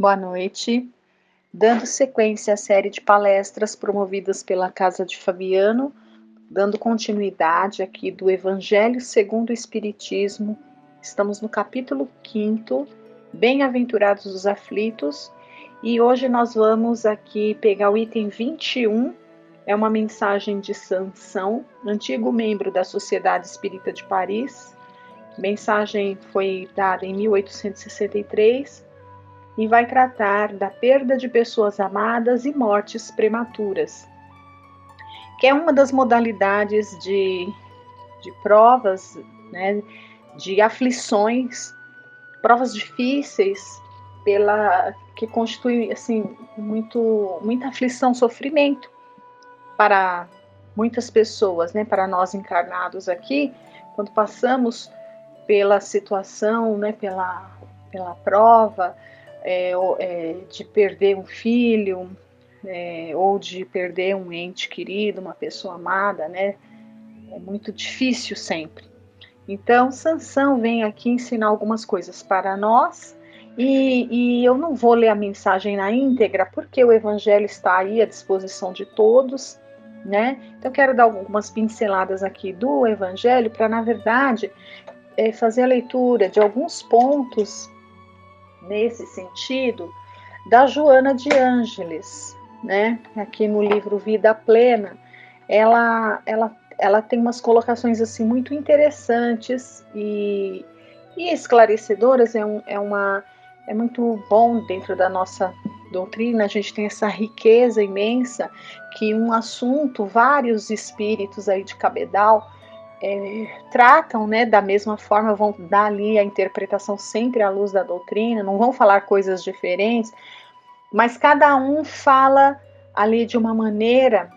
Boa noite. Dando sequência à série de palestras promovidas pela Casa de Fabiano, dando continuidade aqui do Evangelho segundo o Espiritismo, estamos no capítulo 5º, Bem-aventurados os aflitos, e hoje nós vamos aqui pegar o item 21, é uma mensagem de Sansão, antigo membro da Sociedade Espírita de Paris. A mensagem foi dada em 1863, e vai tratar da perda de pessoas amadas e mortes prematuras, que é uma das modalidades de provas, né, de aflições, provas difíceis, que constitui assim, muita aflição, sofrimento para muitas pessoas, né, para nós encarnados aqui, quando passamos pela situação, né, pela prova, de perder um filho, ou de perder um ente querido, uma pessoa amada, né? É muito difícil sempre. Então, Sansão vem aqui ensinar algumas coisas para nós, e eu não vou ler a mensagem na íntegra, porque o Evangelho está aí à disposição de todos, né? Então, eu quero dar algumas pinceladas aqui do Evangelho para, na verdade, fazer a leitura de alguns pontos nesse sentido da Joana de Ângeles, né? Aqui no livro Vida Plena, ela tem umas colocações assim muito interessantes e esclarecedoras. É muito bom dentro da nossa doutrina. A gente tem essa riqueza imensa que um assunto, vários espíritos aí de cabedal tratam, né, da mesma forma, vão dar ali a interpretação sempre à luz da doutrina, não vão falar coisas diferentes, mas cada um fala ali de uma maneira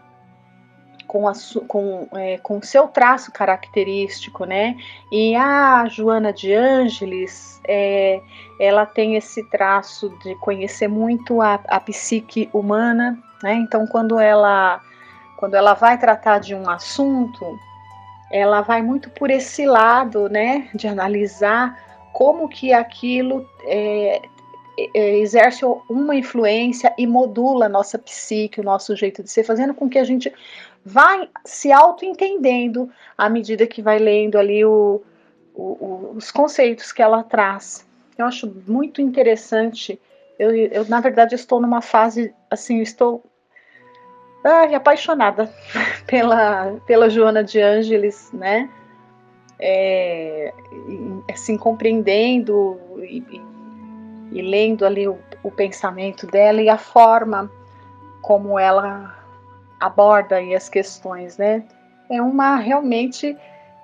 com o seu traço característico, né? E a Joana de Ângeles, ela tem esse traço de conhecer muito a psique humana, né? Então, quando ela vai tratar de um assunto, ela vai muito por esse lado, né, de analisar como que aquilo exerce uma influência e modula a nossa psique, o nosso jeito de ser, fazendo com que a gente vai se auto-entendendo à medida que vai lendo ali os conceitos que ela traz. Eu acho muito interessante. Eu na verdade, estou numa fase, assim, estou apaixonada pela Joana de Ângeles, né? Assim, compreendendo e lendo ali o pensamento dela e a forma como ela aborda aí as questões, né? Realmente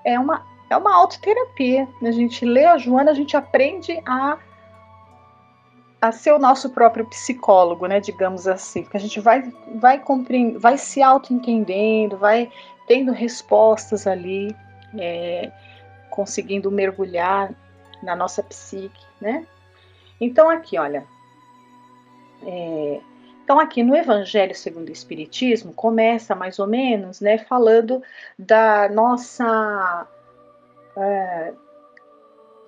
é uma autoterapia. A gente lê a Joana, a gente aprende a ser o nosso próprio psicólogo, né, digamos assim, porque a gente vai se auto-entendendo, vai tendo respostas ali, conseguindo mergulhar na nossa psique, né? Então aqui, olha, então aqui no Evangelho segundo o Espiritismo começa mais ou menos, né, falando da nossa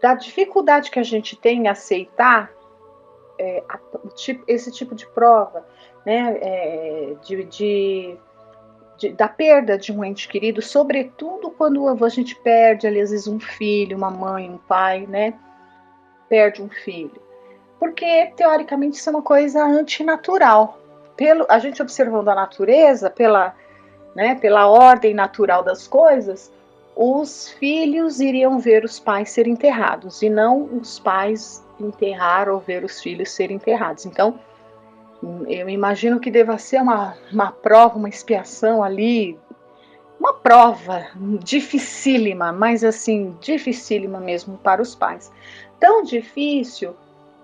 da dificuldade que a gente tem em aceitar esse tipo de prova, né, da perda de um ente querido, sobretudo quando a gente perde, ali, às vezes, um filho, uma mãe, um pai, né, perde um filho. Porque, teoricamente, isso é uma coisa antinatural. A gente observando a natureza, pela ordem natural das coisas, os filhos iriam ver os pais serem enterrados, e não os pais enterrar ou ver os filhos serem enterrados. Então, eu imagino que deva ser uma prova, uma expiação ali, uma prova dificílima, mas assim, dificílima mesmo para os pais. Tão difícil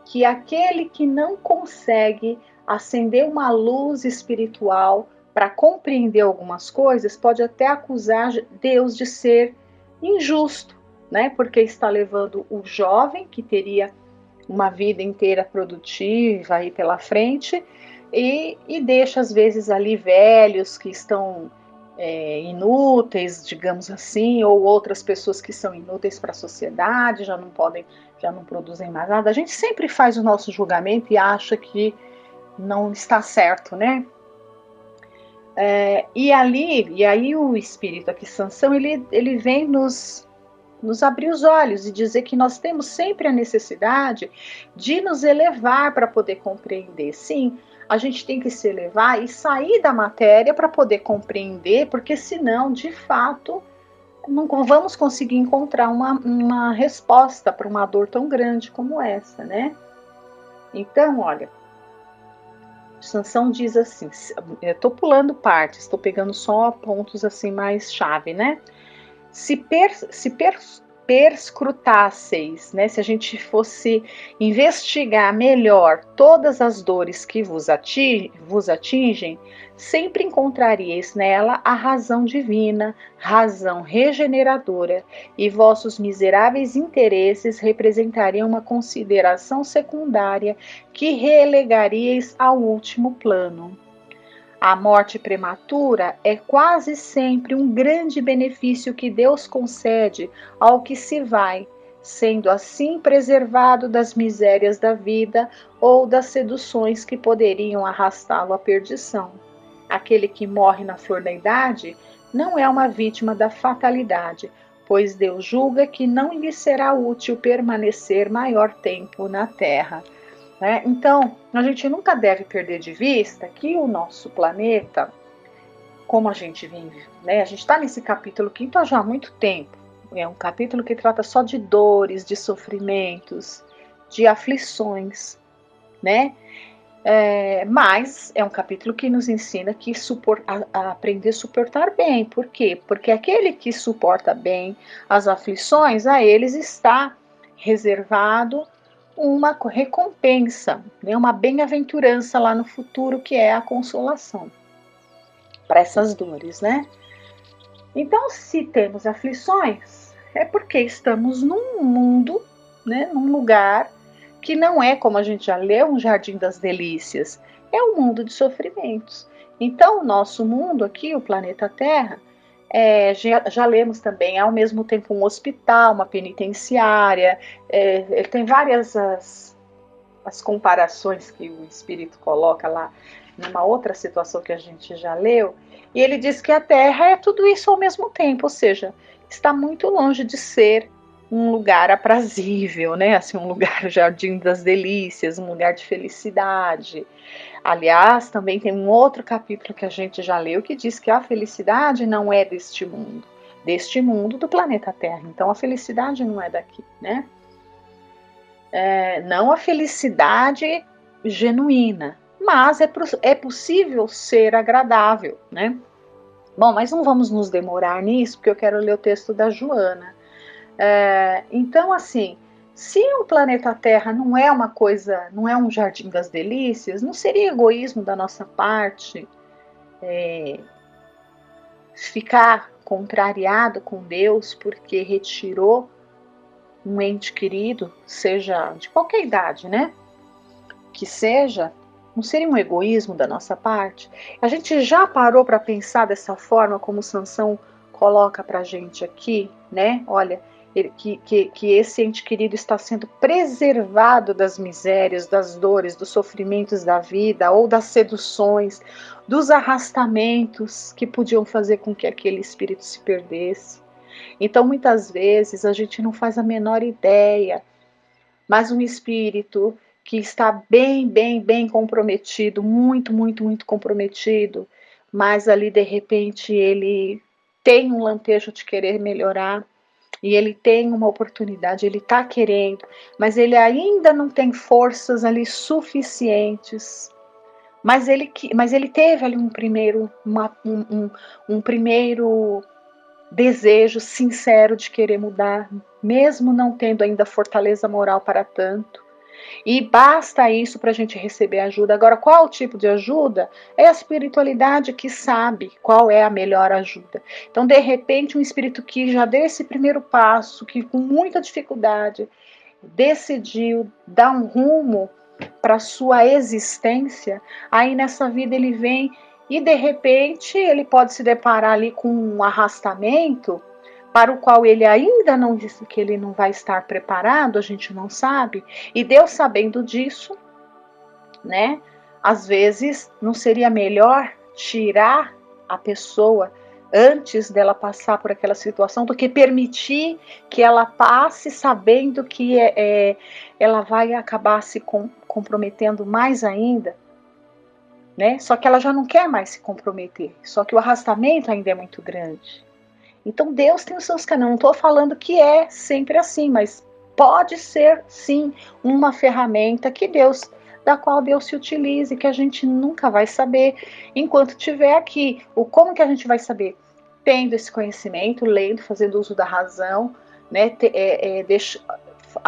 que aquele que não consegue acender uma luz espiritual para compreender algumas coisas pode até acusar Deus de ser injusto, né? Porque está levando o jovem, que teria uma vida inteira produtiva aí pela frente, e deixa às vezes ali velhos que estão inúteis, digamos assim, ou outras pessoas que são inúteis para a sociedade, já não produzem mais nada. A gente sempre faz o nosso julgamento e acha que não está certo, né? E aí o espírito aqui, Sansão, ele vem nos abrir os olhos e dizer que nós temos sempre a necessidade de nos elevar para poder compreender. Sim, a gente tem que se elevar e sair da matéria para poder compreender, porque senão, de fato, não vamos conseguir encontrar uma resposta para uma dor tão grande como essa, né? Então, olha, Sansão diz assim, eu estou pulando partes, estou pegando só pontos assim mais chave, né? Se perscrutasseis, né, se a gente fosse investigar melhor todas as dores que vos atingem, sempre encontraríeis nela a razão divina, razão regeneradora, e vossos miseráveis interesses representariam uma consideração secundária que relegaríeis ao último plano. A morte prematura é quase sempre um grande benefício que Deus concede ao que se vai, sendo assim preservado das misérias da vida ou das seduções que poderiam arrastá-lo à perdição. Aquele que morre na flor da idade não é uma vítima da fatalidade, pois Deus julga que não lhe será útil permanecer maior tempo na terra. Né? Então, a gente nunca deve perder de vista que o nosso planeta, como a gente vive, né? A gente está nesse capítulo quinto já há muito tempo. É um capítulo que trata só de dores, de sofrimentos, de aflições, né? Mas é um capítulo que nos ensina que a aprender a suportar bem. Por quê? Porque aquele que suporta bem as aflições, a eles está reservado uma recompensa, né, uma bem-aventurança lá no futuro, que é a consolação para essas dores, né? Então, se temos aflições, é porque estamos num mundo, né, num lugar que não é, como a gente já leu, um jardim das delícias, é um mundo de sofrimentos. Então, o nosso mundo aqui, o planeta Terra, já lemos também, é ao mesmo tempo um hospital, uma penitenciária, ele tem várias as comparações que o Espírito coloca lá numa outra situação que a gente já leu, e ele diz que a Terra é tudo isso ao mesmo tempo, ou seja, está muito longe de ser um lugar aprazível, né? Assim, um lugar jardim das delícias, um lugar de felicidade. Aliás, também tem um outro capítulo que a gente já leu que diz que a felicidade não é deste mundo do planeta Terra. Então a felicidade não é daqui, né? Não a felicidade genuína, mas é possível ser agradável, né? Bom, mas não vamos nos demorar nisso, porque eu quero ler o texto da Joana. Então, assim, se o planeta Terra não é uma coisa, não é um jardim das delícias, não seria egoísmo da nossa parte ficar contrariado com Deus porque retirou um ente querido, seja de qualquer idade, né? Que seja, não seria um egoísmo da nossa parte? A gente já parou para pensar dessa forma, como Sansão coloca para a gente aqui, né? Olha, que esse ente querido está sendo preservado das misérias, das dores, dos sofrimentos da vida ou das seduções, dos arrastamentos que podiam fazer com que aquele espírito se perdesse. Então, muitas vezes, a gente não faz a menor ideia, mas um espírito que está bem comprometido, muito comprometido, mas ali, de repente, ele tem um lampejo de querer melhorar, e ele tem uma oportunidade, ele está querendo, mas ele ainda não tem forças ali suficientes. Mas ele teve ali um primeiro desejo sincero de querer mudar, mesmo não tendo ainda fortaleza moral para tanto. E basta isso para a gente receber ajuda. Agora, qual o tipo de ajuda? É a espiritualidade que sabe qual é a melhor ajuda. Então, de repente, um espírito que já deu esse primeiro passo, que com muita dificuldade decidiu dar um rumo para a sua existência, aí nessa vida ele vem e de repente ele pode se deparar ali com um arrastamento para o qual ele ainda não disse que ele não vai estar preparado, a gente não sabe, e Deus sabendo disso, né? Às vezes não seria melhor tirar a pessoa antes dela passar por aquela situação do que permitir que ela passe sabendo que ela vai acabar se comprometendo mais ainda, né? Só que ela já não quer mais se comprometer, só que o arrastamento ainda é muito grande. Então Deus tem os seus caminhos. Não estou falando que é sempre assim, mas pode ser sim uma ferramenta da qual Deus se utilize, que a gente nunca vai saber enquanto estiver aqui. Como que a gente vai saber? Tendo esse conhecimento, lendo, fazendo uso da razão, né?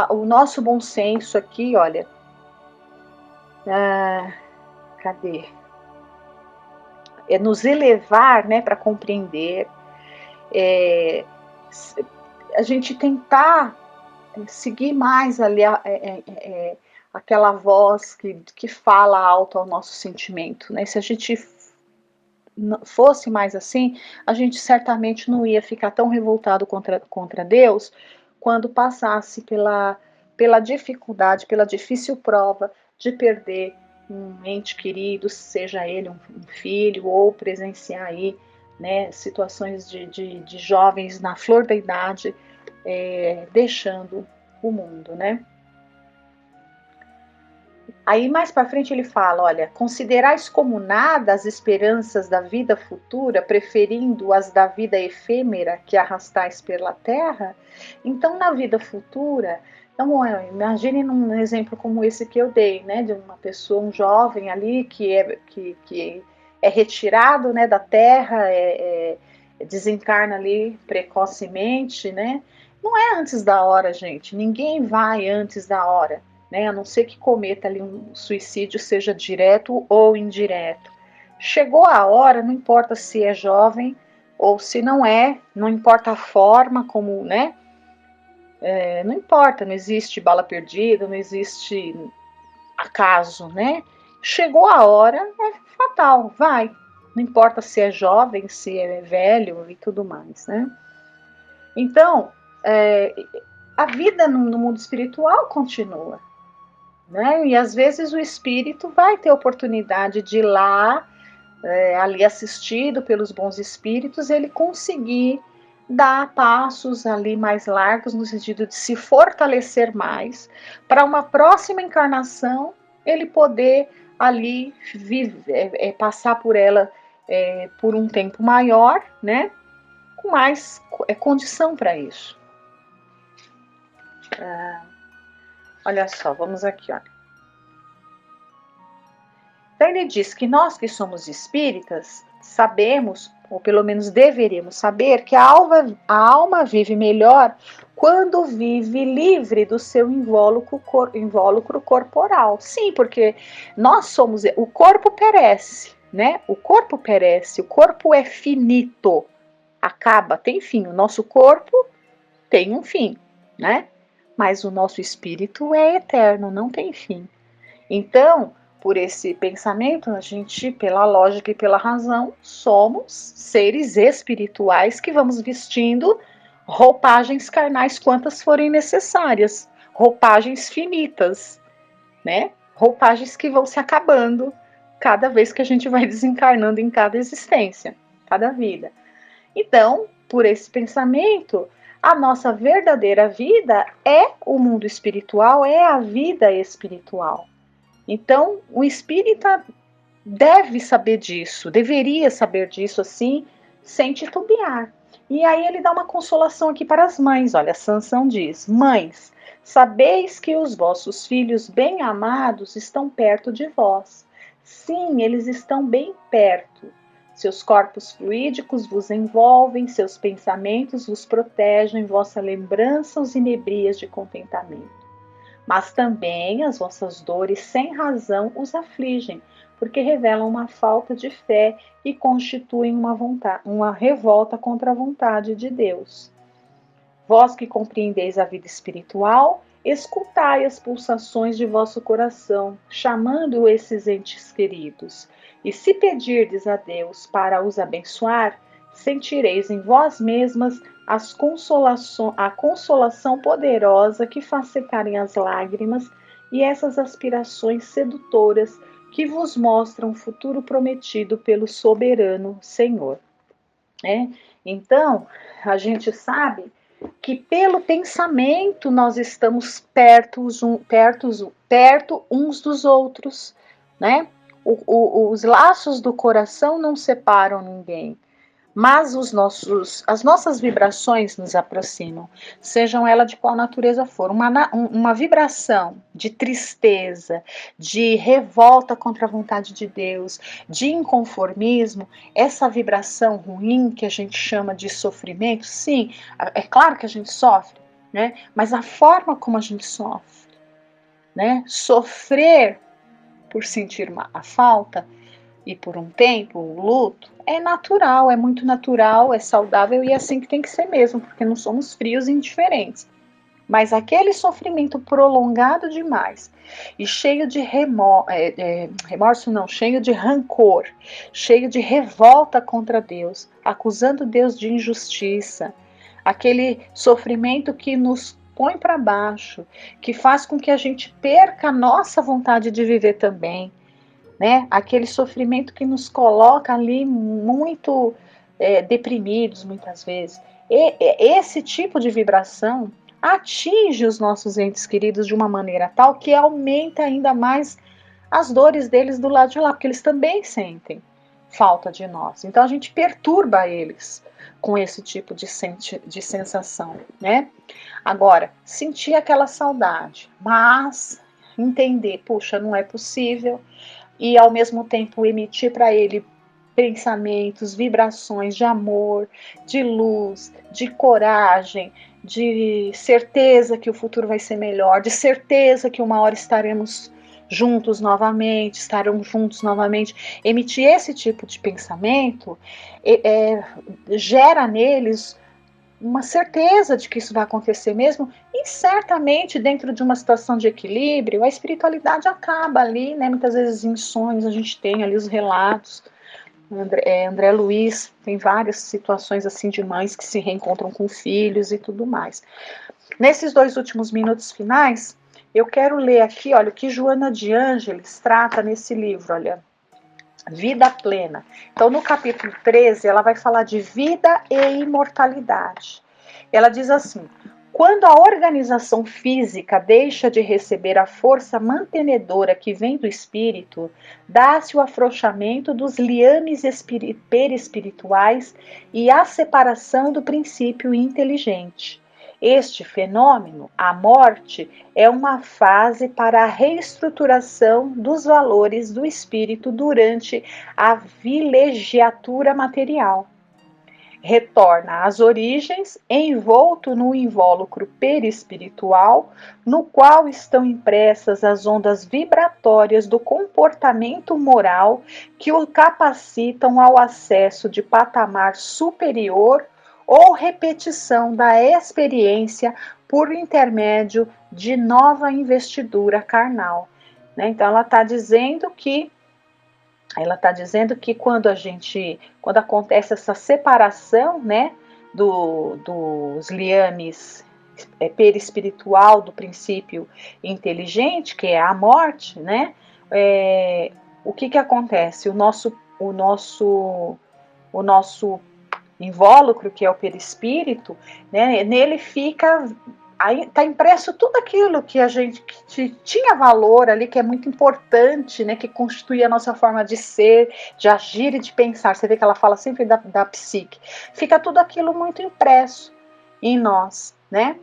O nosso bom senso aqui, olha. Cadê? É nos elevar, né, para compreender. A gente tentar seguir mais ali aquela voz que fala alto ao nosso sentimento, né? Se a gente fosse mais assim, a gente certamente não ia ficar tão revoltado contra Deus quando passasse pela dificuldade, pela difícil prova de perder um ente querido, seja ele um filho, ou presenciar aí, né, situações de jovens na flor da idade deixando o mundo, né? Aí mais para frente ele fala, olha, considerais como nada as esperanças da vida futura, preferindo as da vida efêmera que arrastais pela terra. Então na vida futura, então imagine num exemplo como esse que eu dei, né, de uma pessoa, um jovem ali que é retirado, né, da terra, desencarna ali precocemente, né? Não é antes da hora, gente. Ninguém vai antes da hora, né? A não ser que cometa ali um suicídio, seja direto ou indireto. Chegou a hora, não importa se é jovem ou se não é, não importa a forma como, né? Não importa, não existe bala perdida, não existe acaso, né? Chegou a hora, é fatal, vai. Não importa se é jovem, se é velho e tudo mais, né? Então, a vida no mundo espiritual continua, né? E às vezes o espírito vai ter oportunidade de ir lá, ali assistido pelos bons espíritos, ele conseguir dar passos ali mais largos no sentido de se fortalecer mais para uma próxima encarnação ele poder ali passar por ela por um tempo maior, né? Com mais condição para isso. Olha só, vamos aqui, olha. Então ele diz que nós que somos espíritas sabemos, ou pelo menos deveríamos saber, que a alma vive melhor quando vive livre do seu invólucro corporal. Sim, porque nós somos, o corpo perece, né? O corpo perece, o corpo é finito, acaba, tem fim. O nosso corpo tem um fim, né? Mas o nosso espírito é eterno, não tem fim. Então, por esse pensamento, a gente, pela lógica e pela razão, somos seres espirituais que vamos vestindo roupagens carnais quantas forem necessárias, roupagens finitas, né? Roupagens que vão se acabando cada vez que a gente vai desencarnando em cada existência, cada vida. Então, por esse pensamento, a nossa verdadeira vida é o mundo espiritual, é a vida espiritual. Então, o espírita deve saber disso, deveria saber disso assim, sem titubear. E aí ele dá uma consolação aqui para as mães. Olha, Sansão diz: Mães, sabeis que os vossos filhos bem amados estão perto de vós. Sim, eles estão bem perto. Seus corpos fluídicos vos envolvem, seus pensamentos vos protegem, vossa lembrança os inebria de contentamento. Mas também as vossas dores sem razão os afligem, porque revelam uma falta de fé e constituem uma revolta contra a vontade de Deus. Vós que compreendeis a vida espiritual, Escutai as pulsações de vosso coração, chamando esses entes queridos. E se pedirdes a Deus para os abençoar, sentireis em vós mesmas a consolação poderosa que faz secarem as lágrimas e essas aspirações sedutoras que vos mostram o futuro prometido pelo soberano Senhor. Então, a gente sabe que pelo pensamento nós estamos perto uns dos outros, né? Os laços do coração não separam ninguém, mas as nossas vibrações nos aproximam, sejam elas de qual natureza for. Uma vibração de tristeza, de revolta contra a vontade de Deus, de inconformismo, essa vibração ruim que a gente chama de sofrimento, sim, é claro que a gente sofre, né? Mas a forma como a gente sofre, né? Sofrer por sentir a falta e por um tempo, o luto, é natural, é muito natural, é saudável e é assim que tem que ser mesmo, porque não somos frios e indiferentes. Mas aquele sofrimento prolongado demais e cheio de remorso não, cheio de rancor, cheio de revolta contra Deus, acusando Deus de injustiça, aquele sofrimento que nos põe para baixo, que faz com que a gente perca a nossa vontade de viver também, né? Aquele sofrimento que nos coloca ali muito deprimidos muitas vezes. Esse tipo de vibração atinge os nossos entes queridos de uma maneira tal que aumenta ainda mais as dores deles do lado de lá, porque eles também sentem falta de nós. Então a gente perturba eles com esse tipo de sensação, né? Agora, sentir aquela saudade, mas entender, puxa, não é possível, e ao mesmo tempo emitir para ele pensamentos, vibrações de amor, de luz, de coragem, de certeza que o futuro vai ser melhor, de certeza que uma hora estaremos juntos novamente, estarão juntos novamente. Emitir esse tipo de pensamento gera neles uma certeza de que isso vai acontecer mesmo, e certamente dentro de uma situação de equilíbrio, a espiritualidade acaba ali, né? Muitas vezes em sonhos a gente tem ali os relatos. André Luiz tem várias situações assim de mães que se reencontram com filhos e tudo mais. Nesses 2 últimos minutos finais, eu quero ler aqui, olha, o que Joana de Ângeles trata nesse livro, olha, Vida Plena. Então, no capítulo 13, ela vai falar de vida e imortalidade. Ela diz assim: quando a organização física deixa de receber a força mantenedora que vem do espírito, dá-se o afrouxamento dos liames perispirituais e a separação do princípio inteligente. Este fenômeno, a morte, é uma fase para a reestruturação dos valores do espírito durante a vilegiatura material. Retorna às origens, envolto no invólucro perispiritual, no qual estão impressas as ondas vibratórias do comportamento moral que o capacitam ao acesso de patamar superior ou repetição da experiência por intermédio de nova investidura carnal. Então ela está dizendo que quando acontece essa separação, né, dos liames perispiritual do princípio inteligente, que é a morte, né, o que acontece? O nosso invólucro, que é o perispírito, né, nele fica, está impresso tudo aquilo que a gente que tinha valor ali, que é muito importante, né, que constitui a nossa forma de ser, de agir e de pensar. Você vê que ela fala sempre da psique. Fica tudo aquilo muito impresso em nós, né?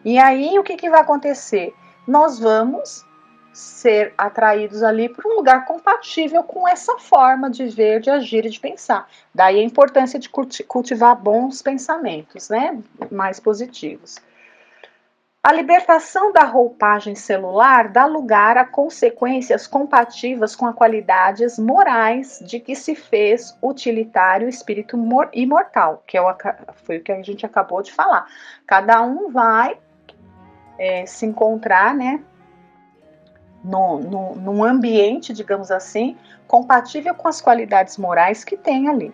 E aí o que vai acontecer? Nós vamos ser atraídos ali para um lugar compatível com essa forma de ver, de agir e de pensar. Daí a importância de cultivar bons pensamentos, né? Mais positivos. A libertação da roupagem celular dá lugar a consequências compatíveis com as qualidades morais de que se fez utilitário o espírito imortal, que foi o que a gente acabou de falar. Cada um vai se encontrar, né, num ambiente, digamos assim, compatível com as qualidades morais que tem ali.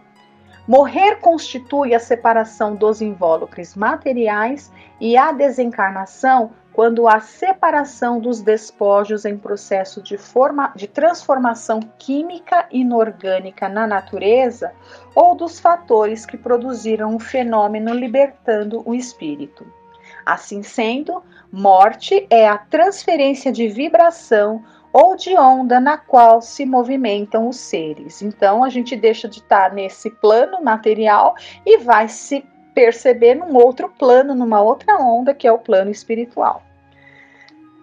Morrer constitui a separação dos invólucres materiais e a desencarnação quando há separação dos despojos em processo de transformação química inorgânica na natureza ou dos fatores que produziram o fenômeno libertando o espírito. Assim sendo, morte é a transferência de vibração ou de onda na qual se movimentam os seres. Então, a gente deixa de estar nesse plano material e vai se perceber num outro plano, numa outra onda, que é o plano espiritual.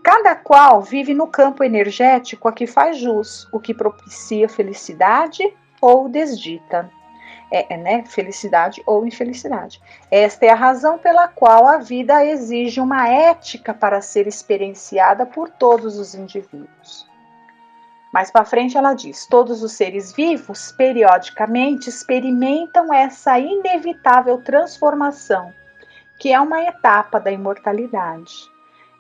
Cada qual vive no campo energético a que faz jus, o que propicia felicidade ou desdita. Né, felicidade ou infelicidade. Esta é a razão pela qual a vida exige uma ética para ser experienciada por todos os indivíduos. Mais para frente ela diz: todos os seres vivos periodicamente experimentam essa inevitável transformação, que é uma etapa da imortalidade.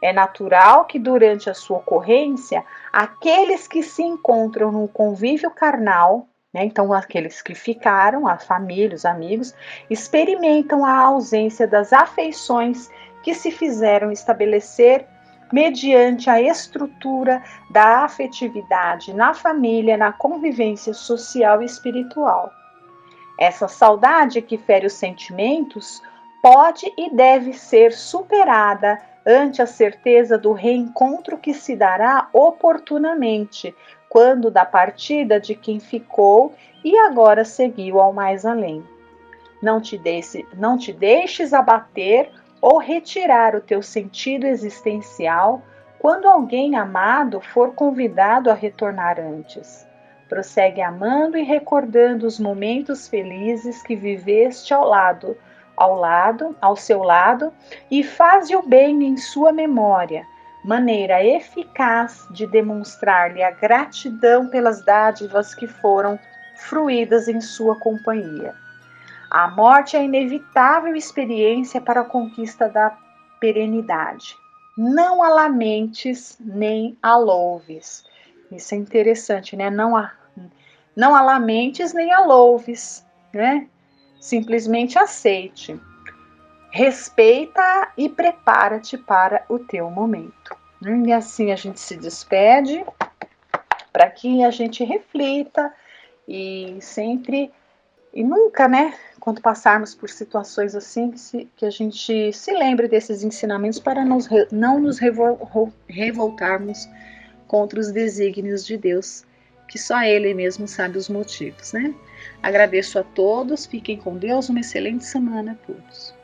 É natural que durante a sua ocorrência, aqueles que se encontram no convívio carnal, então, aqueles que ficaram, a família, os amigos, experimentam a ausência das afeições que se fizeram estabelecer mediante a estrutura da afetividade na família, na convivência social e espiritual. Essa saudade que fere os sentimentos pode e deve ser superada ante a certeza do reencontro que se dará oportunamente, quando da partida de quem ficou e agora seguiu ao mais além. Não te deixes abater ou retirar o teu sentido existencial quando alguém amado for convidado a retornar antes. Prossegue amando e recordando os momentos felizes que viveste ao seu lado, e faze o bem em sua memória, maneira eficaz de demonstrar-lhe a gratidão pelas dádivas que foram fruídas em sua companhia. A morte é a inevitável experiência para a conquista da perenidade. Não a lamentes nem a louves. Isso é interessante, né? Não a lamentes nem a louves, né? Simplesmente aceite. Respeita e prepara-te para o teu momento. E assim a gente se despede, para que a gente reflita e sempre e nunca, né, quando passarmos por situações assim, que a gente se lembre desses ensinamentos para não nos revoltarmos contra os desígnios de Deus, que só Ele mesmo sabe os motivos, né? Agradeço a todos, fiquem com Deus, uma excelente semana a todos.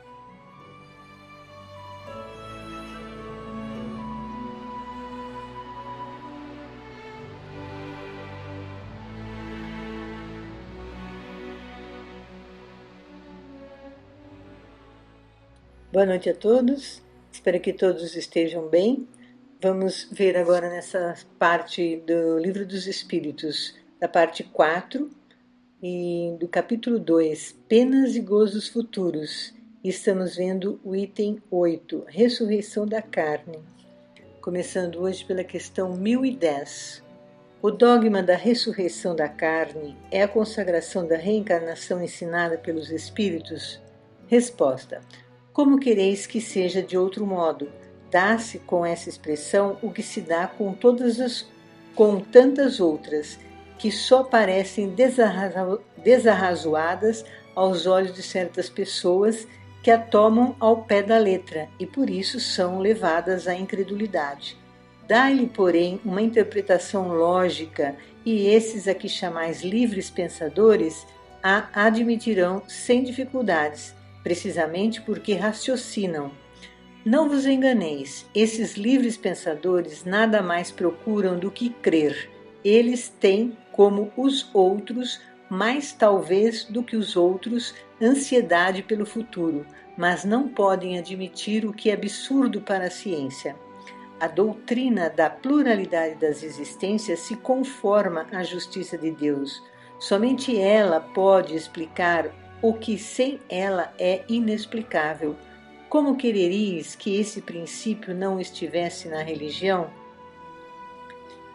Boa noite a todos, espero que todos estejam bem. Vamos ver agora nessa parte do Livro dos Espíritos, da parte 4 e do capítulo 2, Penas e Gozos Futuros. E estamos vendo o item 8, Ressurreição da Carne. Começando hoje pela questão 1010. O dogma da ressurreição da carne é a consagração da reencarnação ensinada pelos Espíritos? Resposta: como quereis que seja de outro modo? Dá-se com essa expressão o que se dá com tantas outras, que só parecem desarrazoadas aos olhos de certas pessoas que a tomam ao pé da letra e por isso são levadas à incredulidade. Dá-lhe, porém, uma interpretação lógica e esses a que chamais livres pensadores a admitirão sem dificuldades, precisamente porque raciocinam. Não vos enganeis, esses livres pensadores nada mais procuram do que crer. Eles têm, como os outros, mais talvez do que os outros, ansiedade pelo futuro, mas não podem admitir o que é absurdo para a ciência. A doutrina da pluralidade das existências se conforma à justiça de Deus. Somente ela pode explicar o que sem ela é inexplicável. Como quereríeis que esse princípio não estivesse na religião?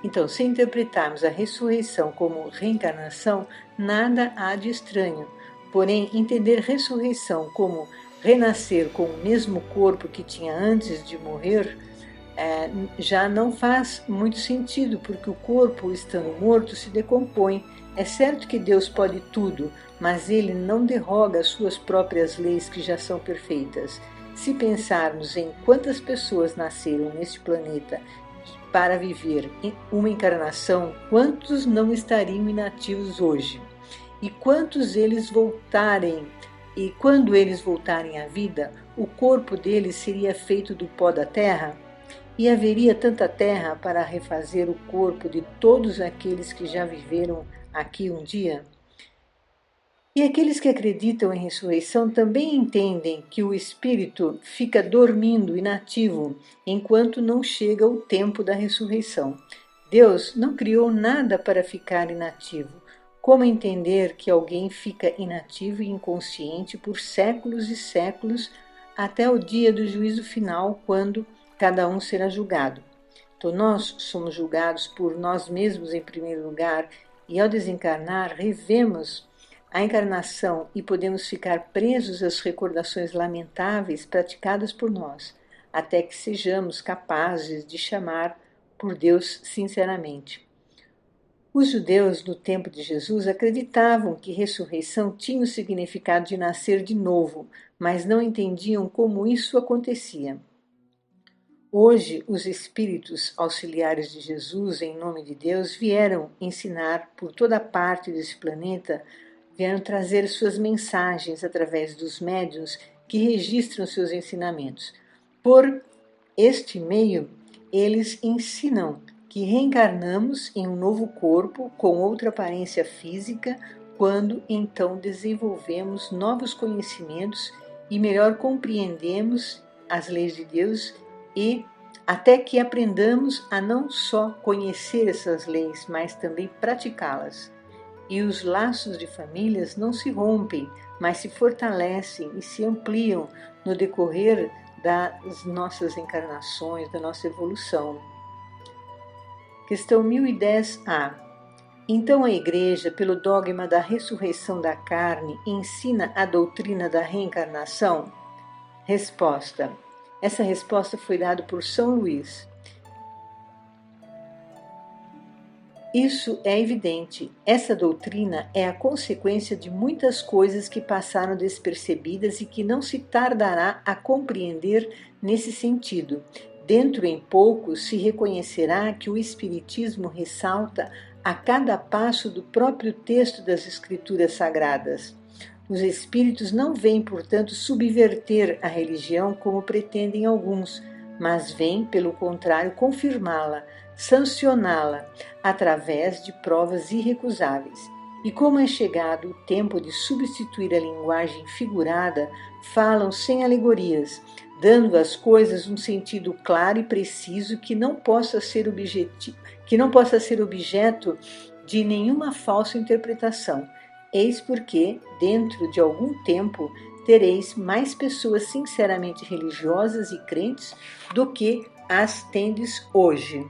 Então, se interpretarmos a ressurreição como reencarnação, nada há de estranho. Porém, entender ressurreição como renascer com o mesmo corpo que tinha antes de morrer, já não faz muito sentido, porque o corpo, estando morto, se decompõe. É certo que Deus pode tudo, mas Ele não derroga as suas próprias leis que já são perfeitas. Se pensarmos em quantas pessoas nasceram neste planeta para viver uma encarnação, quantos não estariam inativos hoje? E quantos eles voltarem, e quando eles voltarem à vida, o corpo deles seria feito do pó da terra? E haveria tanta terra para refazer o corpo de todos aqueles que já viveram aqui um dia? E aqueles que acreditam em ressurreição também entendem que o espírito fica dormindo, inativo, enquanto não chega o tempo da ressurreição. Deus não criou nada para ficar inativo. Como entender que alguém fica inativo e inconsciente por séculos e séculos até o dia do juízo final, quando cada um será julgado? Então nós somos julgados por nós mesmos em primeiro lugar, e ao desencarnar revemos a encarnação e podemos ficar presos às recordações lamentáveis praticadas por nós, até que sejamos capazes de chamar por Deus sinceramente. Os judeus no tempo de Jesus acreditavam que ressurreição tinha o significado de nascer de novo, mas não entendiam como isso acontecia. Hoje, os espíritos auxiliares de Jesus, em nome de Deus, vieram ensinar por toda parte desse planeta, vieram trazer suas mensagens através dos médiuns que registram seus ensinamentos. Por este meio, eles ensinam que reencarnamos em um novo corpo com outra aparência física, quando então desenvolvemos novos conhecimentos e melhor compreendemos as leis de Deus, e até que aprendamos a não só conhecer essas leis, mas também praticá-las. E os laços de famílias não se rompem, mas se fortalecem e se ampliam no decorrer das nossas encarnações, da nossa evolução. Questão 1010A. Então a Igreja, pelo dogma da ressurreição da carne, ensina a doutrina da reencarnação? Resposta. Essa resposta foi dada por São Luís. Isso é evidente. Essa doutrina é a consequência de muitas coisas que passaram despercebidas e que não se tardará a compreender nesse sentido. Dentro em pouco se reconhecerá que o Espiritismo ressalta a cada passo do próprio texto das Escrituras Sagradas. Os espíritos não vêm, portanto, subverter a religião como pretendem alguns, mas vêm, pelo contrário, confirmá-la, sancioná-la, através de provas irrecusáveis. E como é chegado o tempo de substituir a linguagem figurada, falam sem alegorias, dando às coisas um sentido claro e preciso que não possa ser objeto de nenhuma falsa interpretação. Eis porque, dentro de algum tempo, tereis mais pessoas sinceramente religiosas e crentes do que as tendes hoje.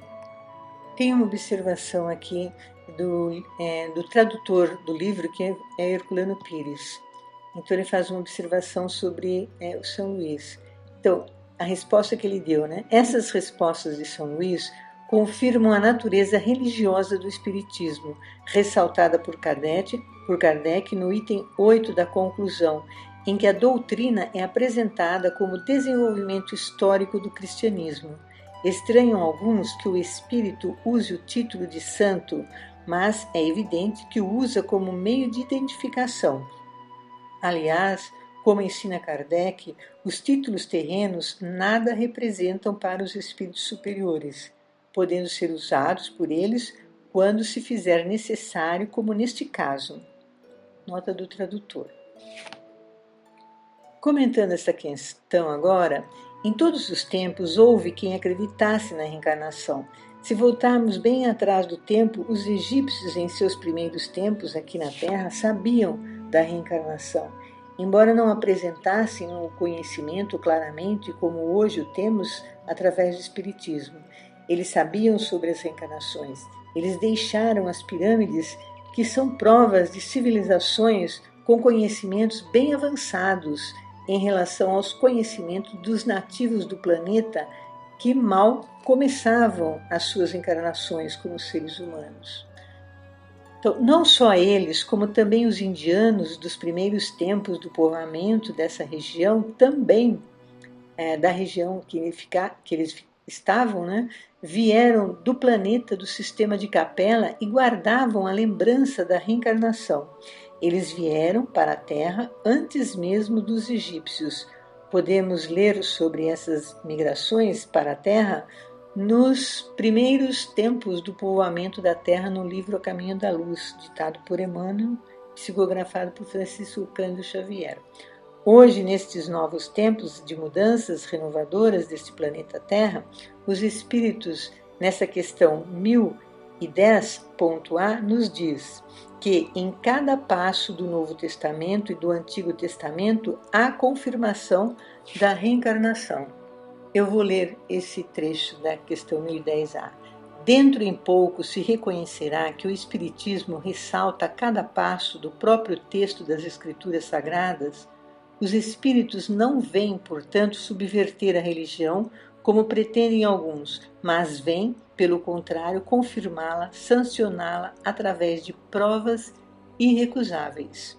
Tem uma observação aqui do tradutor do livro, que é Herculano Pires. Então ele faz uma observação sobre o São Luís. Então, a resposta que ele deu, né? Essas respostas de São Luís confirmam a natureza religiosa do Espiritismo, ressaltada por Kardec no item 8 da conclusão, em que a doutrina é apresentada como desenvolvimento histórico do cristianismo. Estranham alguns que o espírito use o título de santo, mas é evidente que o usa como meio de identificação. Aliás, como ensina Kardec, os títulos terrenos nada representam para os espíritos superiores, podendo ser usados por eles quando se fizer necessário, como neste caso. Nota do tradutor. Comentando essa questão agora, em todos os tempos houve quem acreditasse na reencarnação. Se voltarmos bem atrás do tempo, os egípcios, em seus primeiros tempos aqui na Terra, sabiam da reencarnação. embora não apresentassem o conhecimento claramente como hoje o temos através do Espiritismo. Eles sabiam sobre as reencarnações. Eles deixaram as pirâmides, que são provas de civilizações com conhecimentos bem avançados em relação aos conhecimentos dos nativos do planeta que mal começavam as suas encarnações como seres humanos. Então, não só eles, como também os indianos dos primeiros tempos do povoamento dessa região, também da região que eles estavam, né, vieram do planeta do sistema de Capela e guardavam a lembrança da reencarnação. Eles vieram para a Terra antes mesmo dos egípcios. Podemos ler sobre essas migrações para a Terra nos primeiros tempos do povoamento da Terra no livro A Caminho da Luz, ditado por Emmanuel, psicografado por Francisco Cândido Xavier. Hoje, nestes novos tempos de mudanças renovadoras deste planeta Terra, os espíritos, nessa questão 1010.A, nos diz que em cada passo do Novo Testamento e do Antigo Testamento há confirmação da reencarnação. Eu vou ler esse trecho da questão 1010A. Dentro em pouco se reconhecerá que o Espiritismo ressalta a cada passo do próprio texto das Escrituras Sagradas. Os espíritos não vêm, portanto, subverter a religião, como pretendem alguns, mas vêm, pelo contrário, confirmá-la, sancioná-la através de provas irrecusáveis.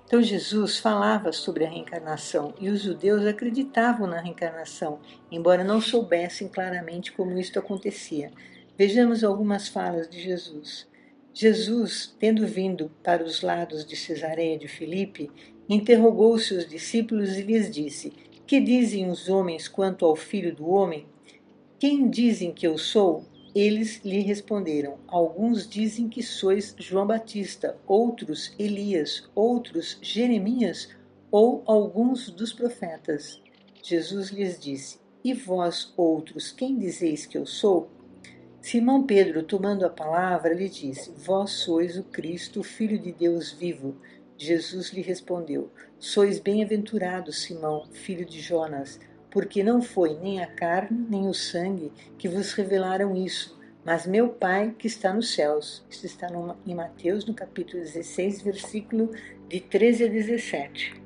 Então Jesus falava sobre a reencarnação e os judeus acreditavam na reencarnação, embora não soubessem claramente como isto acontecia. Vejamos algumas falas de Jesus. Jesus, tendo vindo para os lados de Cesareia de Filipe, interrogou os seus discípulos e lhes disse: Que dizem os homens quanto ao Filho do Homem? Quem dizem que eu sou? Eles lhe responderam: Alguns dizem que sois João Batista, outros Elias, outros Jeremias ou alguns dos profetas. Jesus lhes disse: E vós, outros, quem dizeis que eu sou? Simão Pedro, tomando a palavra, lhe disse: Vós sois o Cristo, o Filho de Deus vivo. Jesus lhe respondeu: Sois bem-aventurado, Simão, filho de Jonas, porque não foi nem a carne nem o sangue que vos revelaram isso, mas meu Pai que está nos céus. Isso está em Mateus, no capítulo 16, versículo de 13 a 17.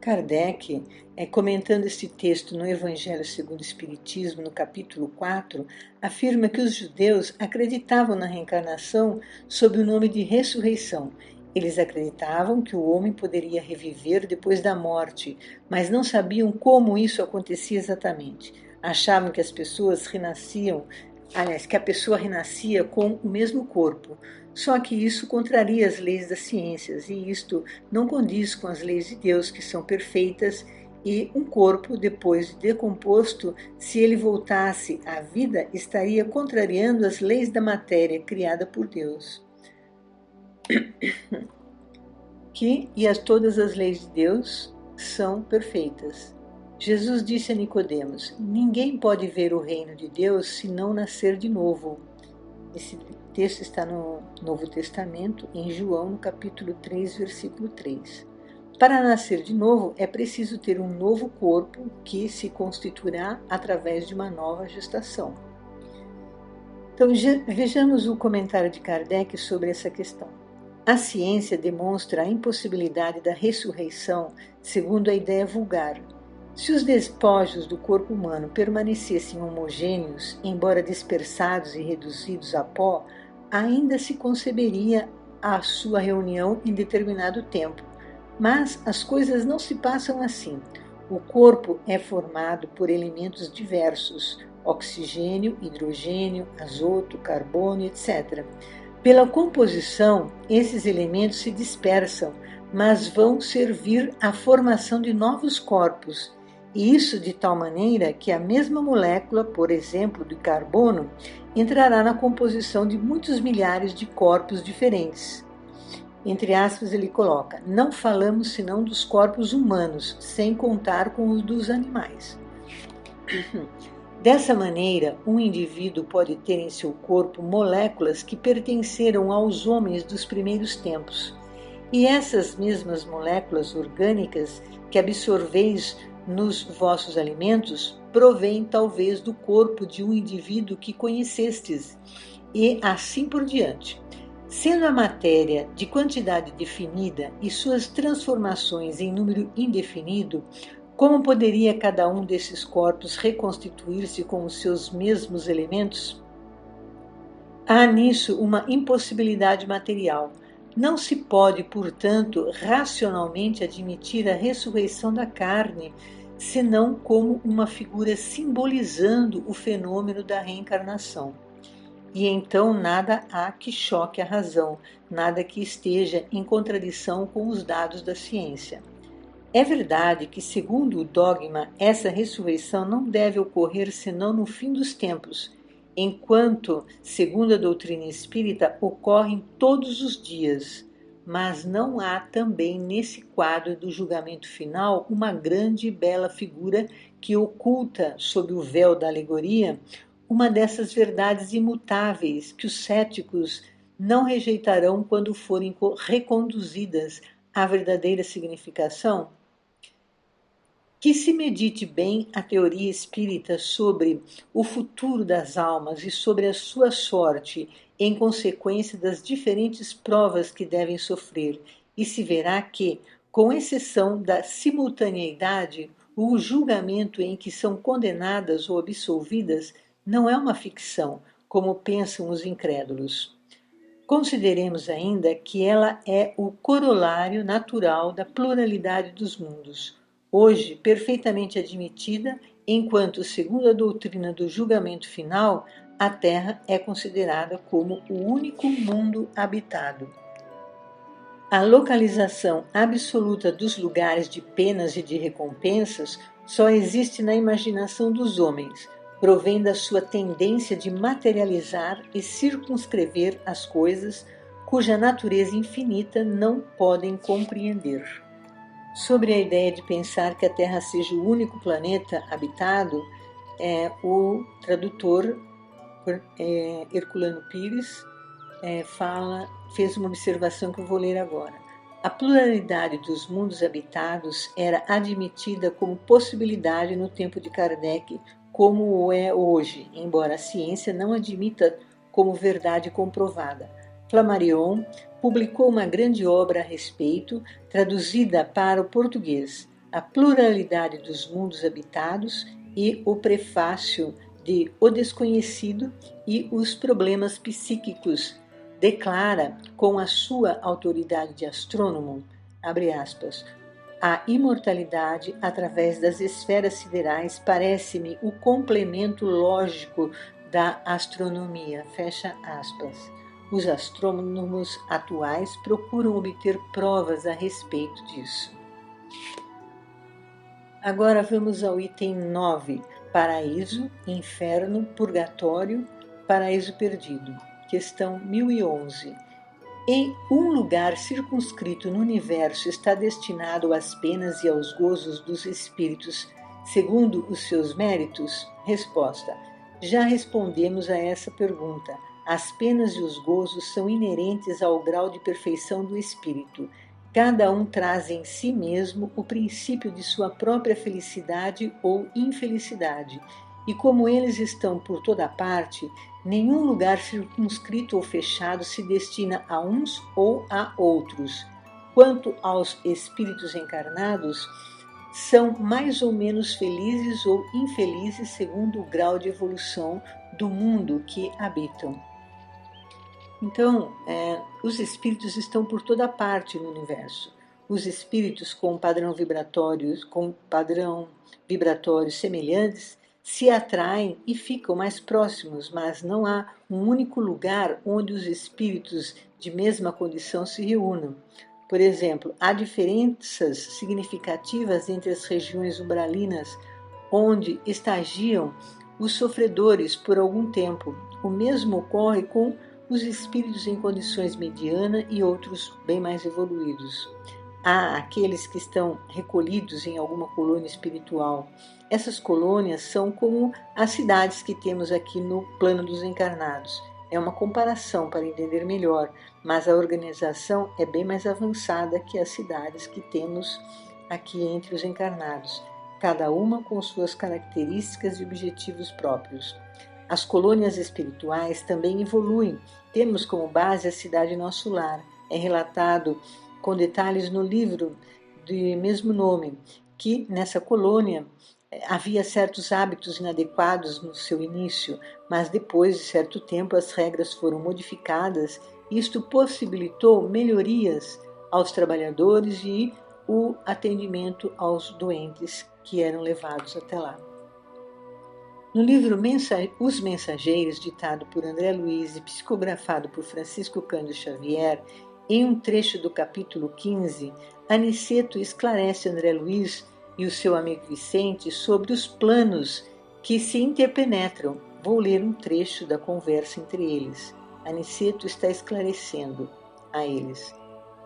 Kardec, comentando este texto no Evangelho segundo o Espiritismo, no capítulo 4, afirma que os judeus acreditavam na reencarnação sob o nome de ressurreição. Eles acreditavam que o homem poderia reviver depois da morte, mas não sabiam como isso acontecia exatamente. Achavam que as pessoas renasciam, que a pessoa renascia com o mesmo corpo. Só que isso contraria as leis das ciências, e isto não condiz com as leis de Deus, que são perfeitas, e um corpo, depois de decomposto, se ele voltasse à vida, estaria contrariando as leis da matéria criada por Deus. Todas as leis de Deus são perfeitas. Jesus disse a Nicodemos: Ninguém pode ver o reino de Deus se não nascer de novo. Esse texto está no Novo Testamento, em João, no capítulo 3, versículo 3. Para nascer de novo, é preciso ter um novo corpo que se constituirá através de uma nova gestação. Então, vejamos o comentário de Kardec sobre essa questão. A ciência demonstra a impossibilidade da ressurreição segundo a ideia vulgar. Se os despojos do corpo humano permanecessem homogêneos, embora dispersados e reduzidos a pó, ainda se conceberia a sua reunião em determinado tempo. Mas as coisas não se passam assim. O corpo é formado por elementos diversos: oxigênio, hidrogênio, azoto, carbono, etc. Pela composição, esses elementos se dispersam, mas vão servir à formação de novos corpos, e isso de tal maneira que a mesma molécula, por exemplo, de carbono, entrará na composição de muitos milhares de corpos diferentes. Entre aspas, ele coloca: não falamos senão dos corpos humanos, sem contar com os dos animais. Dessa maneira, um indivíduo pode ter em seu corpo moléculas que pertenceram aos homens dos primeiros tempos. E essas mesmas moléculas orgânicas que absorveis nos vossos alimentos provêm talvez do corpo de um indivíduo que conhecestes, e assim por diante. Sendo a matéria de quantidade definida e suas transformações em número indefinido, como poderia cada um desses corpos reconstituir-se com os seus mesmos elementos? Há nisso uma impossibilidade material. Não se pode, portanto, racionalmente admitir a ressurreição da carne, senão como uma figura simbolizando o fenômeno da reencarnação. E então nada há que choque a razão, nada que esteja em contradição com os dados da ciência. É verdade que, segundo o dogma, essa ressurreição não deve ocorrer senão no fim dos tempos, enquanto, segundo a doutrina espírita, ocorrem todos os dias. Mas não há também nesse quadro do julgamento final uma grande e bela figura que oculta, sob o véu da alegoria, uma dessas verdades imutáveis que os céticos não rejeitarão quando forem reconduzidas à verdadeira significação? Que se medite bem a teoria espírita sobre o futuro das almas e sobre a sua sorte em consequência das diferentes provas que devem sofrer, e se verá que, com exceção da simultaneidade, o julgamento em que são condenadas ou absolvidas não é uma ficção, como pensam os incrédulos. Consideremos ainda que ela é o corolário natural da pluralidade dos mundos, hoje perfeitamente admitida, enquanto, segundo a doutrina do julgamento final, a Terra é considerada como o único mundo habitado. A localização absoluta dos lugares de penas e de recompensas só existe na imaginação dos homens, provém da sua tendência de materializar e circunscrever as coisas cuja natureza infinita não podem compreender. Sobre a ideia de pensar que a Terra seja o único planeta habitado, o tradutor Herculano Pires fez uma observação que eu vou ler agora. A pluralidade dos mundos habitados era admitida como possibilidade no tempo de Kardec, como o é hoje, embora a ciência não admita como verdade comprovada. Flammarion publicou uma grande obra a respeito, traduzida para o português, A Pluralidade dos Mundos Habitados, e o prefácio de O Desconhecido e os Problemas Psíquicos. Declara, com a sua autoridade de astrônomo, abre aspas, a imortalidade através das esferas siderais parece-me o complemento lógico da astronomia, fecha aspas. Os astrônomos atuais procuram obter provas a respeito disso. Agora vamos ao item 9, Paraíso, Inferno, Purgatório, Paraíso Perdido, questão 1011. Em um lugar circunscrito no universo está destinado às penas e aos gozos dos espíritos, segundo os seus méritos? Resposta: já respondemos a essa pergunta. As penas e os gozos são inerentes ao grau de perfeição do espírito. Cada um traz em si mesmo o princípio de sua própria felicidade ou infelicidade, e como eles estão por toda parte, nenhum lugar circunscrito ou fechado se destina a uns ou a outros. Quanto aos espíritos encarnados, são mais ou menos felizes ou infelizes segundo o grau de evolução do mundo que habitam. Então, os espíritos estão por toda parte no universo. Os espíritos com padrão vibratório semelhantes se atraem e ficam mais próximos, mas não há um único lugar onde os espíritos de mesma condição se reúnam. Por exemplo, há diferenças significativas entre as regiões umbralinas, onde estagiam os sofredores por algum tempo. O mesmo ocorre com os espíritos em condições mediana e outros bem mais evoluídos. Há aqueles que estão recolhidos em alguma colônia espiritual. Essas colônias são como as cidades que temos aqui no plano dos encarnados. É uma comparação para entender melhor, mas a organização é bem mais avançada que as cidades que temos aqui entre os encarnados, cada uma com suas características e objetivos próprios. As colônias espirituais também evoluem. Temos como base a cidade Nosso Lar. É relatado com detalhes no livro de mesmo nome, que nessa colônia havia certos hábitos inadequados no seu início, mas depois de certo tempo as regras foram modificadas e isto possibilitou melhorias aos trabalhadores e o atendimento aos doentes que eram levados até lá. No livro Os Mensageiros, ditado por André Luiz e psicografado por Francisco Cândido Xavier, em um trecho do capítulo 15, Aniceto esclarece André Luiz e o seu amigo Vicente sobre os planos que se interpenetram. Vou ler um trecho da conversa entre eles. Aniceto está esclarecendo a eles.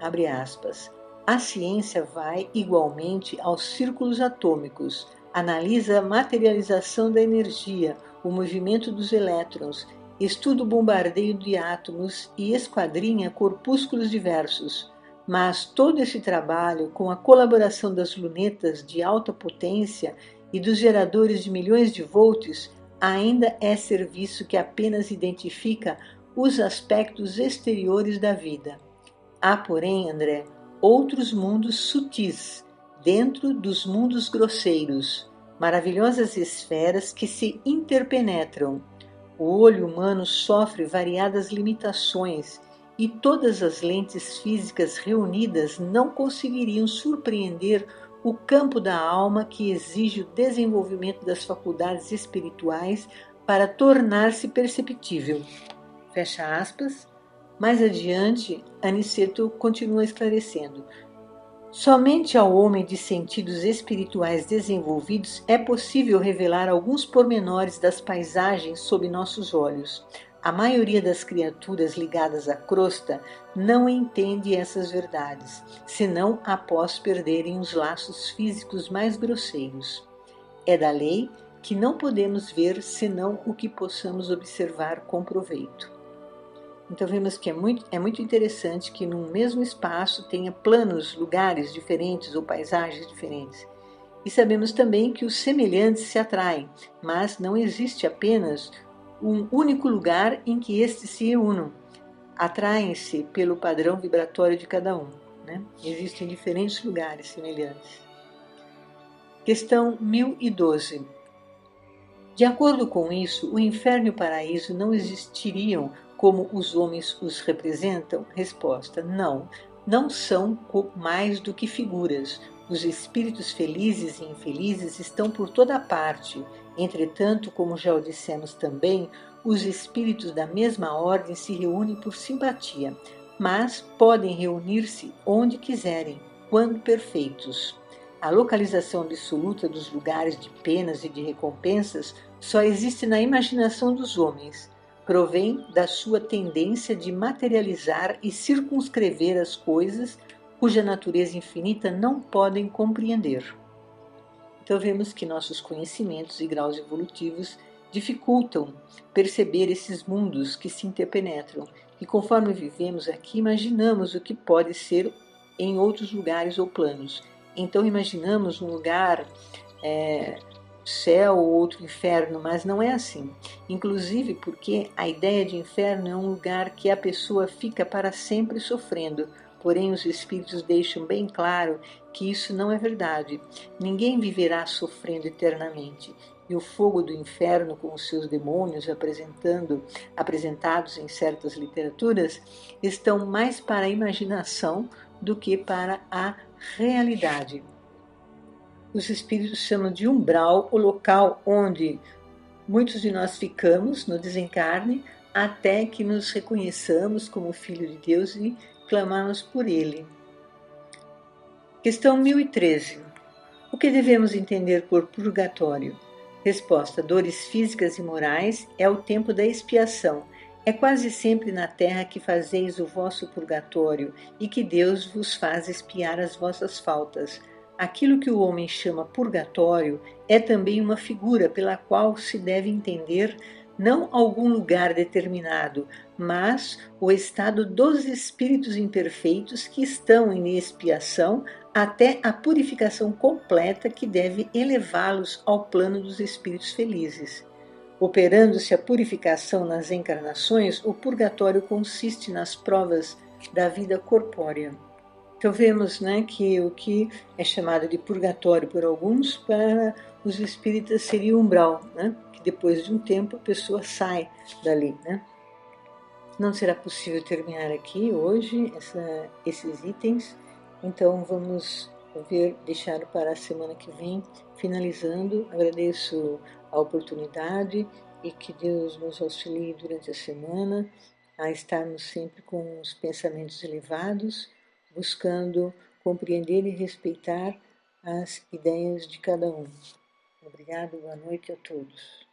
Abre aspas. A ciência vai igualmente aos círculos atômicos, analisa a materialização da energia, o movimento dos elétrons, estuda o bombardeio de átomos e esquadrinha corpúsculos diversos. Mas todo esse trabalho, com a colaboração das lunetas de alta potência e dos geradores de milhões de volts, ainda é serviço que apenas identifica os aspectos exteriores da vida. Há, porém, André, outros mundos sutis, dentro dos mundos grosseiros, maravilhosas esferas que se interpenetram. O olho humano sofre variadas limitações e todas as lentes físicas reunidas não conseguiriam surpreender o campo da alma que exige o desenvolvimento das faculdades espirituais para tornar-se perceptível. Fecha aspas. Mais adiante, Aniceto continua esclarecendo. Somente ao homem de sentidos espirituais desenvolvidos é possível revelar alguns pormenores das paisagens sob nossos olhos. A maioria das criaturas ligadas à crosta não entende essas verdades, senão após perderem os laços físicos mais grosseiros. É da lei que não podemos ver senão o que possamos observar com proveito. Então vemos que é muito interessante que num mesmo espaço tenha planos, lugares diferentes ou paisagens diferentes. E sabemos também que os semelhantes se atraem, mas não existe apenas um único lugar em que estes se reúnam. Atraem-se pelo padrão vibratório de cada um. Né? Existem diferentes lugares semelhantes. Questão 1012. De acordo com isso, o inferno e o paraíso não existiriam como os homens os representam? Resposta: não, não são mais do que figuras. Os espíritos felizes e infelizes estão por toda parte. Entretanto, como já o dissemos também, os espíritos da mesma ordem se reúnem por simpatia, mas podem reunir-se onde quiserem, quando perfeitos. A localização absoluta dos lugares de penas e de recompensas só existe na imaginação dos homens. Provém da sua tendência de materializar e circunscrever as coisas cuja natureza infinita não podem compreender. Então vemos que nossos conhecimentos e graus evolutivos dificultam perceber esses mundos que se interpenetram e conforme vivemos aqui imaginamos o que pode ser em outros lugares ou planos. Então imaginamos um lugar céu ou outro inferno, mas não é assim. Inclusive porque a ideia de inferno é um lugar que a pessoa fica para sempre sofrendo. Porém, os espíritos deixam bem claro que isso não é verdade. Ninguém viverá sofrendo eternamente. E o fogo do inferno, com os seus demônios apresentados em certas literaturas, estão mais para a imaginação do que para a realidade. Os espíritos chamam de umbral o local onde muitos de nós ficamos no desencarne até que nos reconheçamos como Filho de Deus e clamamos por Ele. Questão 1013. O que devemos entender por purgatório? Resposta: dores físicas e morais é o tempo da expiação. É quase sempre na terra que fazeis o vosso purgatório e que Deus vos faz expiar as vossas faltas. Aquilo que o homem chama purgatório é também uma figura pela qual se deve entender não algum lugar determinado, mas o estado dos espíritos imperfeitos que estão em expiação até a purificação completa que deve elevá-los ao plano dos espíritos felizes. Operando-se a purificação nas encarnações, o purgatório consiste nas provas da vida corpórea. Então vemos, né, que o que é chamado de purgatório por alguns, para os espíritas seria umbral, né, que depois de um tempo a pessoa sai dali. Né. Não será possível terminar aqui hoje esses itens, então vamos deixar para a semana que vem, finalizando. Agradeço a oportunidade e que Deus nos auxilie durante a semana a estarmos sempre com os pensamentos elevados, buscando compreender e respeitar as ideias de cada um. Obrigado, boa noite a todos.